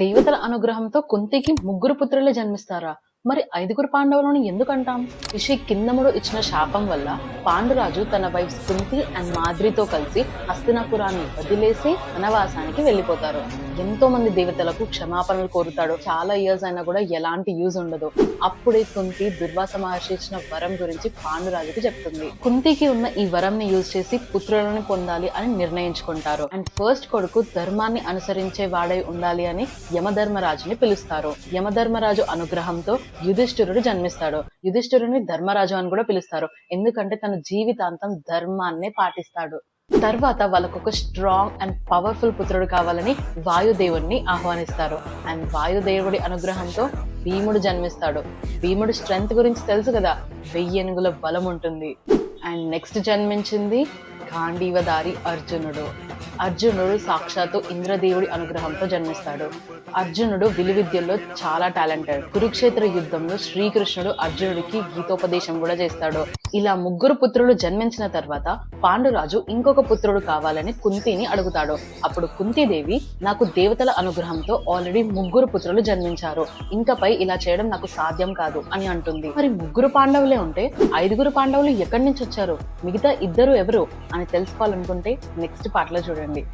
దేవతల అనుగ్రహంతో కుంతికి ముగ్గురు పుత్రులే జన్మిస్తారా? మరి ఐదుగురు పాండవులను ఎందుకంటాం? ఋషి కిందముడు ఇచ్చిన శాపం వల్ల పాండురాజు తన వైఫ్ కుంతి అండ్ మాద్రితో కలిసి హస్తినాపురాన్ని వదిలేసి వనవాసానికి వెళ్ళిపోతారు. ఎంతో మంది దేవతలకు క్షమాపణలు కోరుతాడు. చాలా ఇయర్స్ అయినా కూడా ఎలాంటి యూజ్ ఉండదు. అప్పుడే కుంతి దుర్వాస మహర్షి ఇచ్చిన వరం గురించి పాండురాజుకి చెప్తుంది. కుంతికి ఉన్న ఈ వరం ని యూజ్ చేసి పుత్రులను పొందాలి అని నిర్ణయించుకుంటారు. అండ్ ఫస్ట్ కొడుకు ధర్మాన్ని అనుసరించే వాడై ఉండాలి అని యమధర్మరాజుని పిలుస్తారు. యమధర్మరాజు అనుగ్రహంతో యుధిష్ఠిరుడు జన్మిస్తాడు. యుధిష్ఠిరుని ధర్మరాజు అని కూడా పిలుస్తారు, ఎందుకంటే తన జీవితాంతం ధర్మాన్నే పాటిస్తాడు. తర్వాత వాళ్ళకొక స్ట్రాంగ్ అండ్ పవర్ఫుల్ పుత్రుడు కావాలని వాయుదేవుడిని ఆహ్వానిస్తారు. అండ్ వాయుదేవుడి అనుగ్రహంతో భీముడు జన్మిస్తాడు. భీముడు స్ట్రెంగ్త్ గురించి తెలుసు కదా, 1000 ఏనుగుల బలం ఉంటుంది. అండ్ నెక్స్ట్ జన్మించింది గాంధీవధారి అర్జునుడు. అర్జునుడు సాక్షాత్తు ఇంద్రదేవుడి అనుగ్రహంతో జన్మిస్తాడు. అర్జునుడు విలువిద్యల్లో చాలా టాలెంటెడ్. కురుక్షేత్ర యుద్ధంలో శ్రీకృష్ణుడు అర్జునుడికి గీతోపదేశం కూడా చేస్తాడు. ఇలా ముగ్గురు పుత్రులు జన్మించిన తర్వాత పాండురాజు ఇంకొక పుత్రుడు కావాలని కుంతిని అడుగుతాడు. అప్పుడు కుంతీదేవి, నాకు దేవతల అనుగ్రహంతో ఆల్రెడీ ముగ్గురు పుత్రులు జన్మించారు, ఇంకపై ఇలా చేయడం నాకు సాధ్యం కాదు అని అంటుంది. మరి ముగ్గురు పాండవులే ఉంటే ఐదుగురు పాండవులు ఎక్కడి నుంచి వచ్చారు, మిగతా ఇద్దరు ఎవరు అని తెలుసుకోవాలనుకుంటే నెక్స్ట్ పార్ట్ లో చూడండి.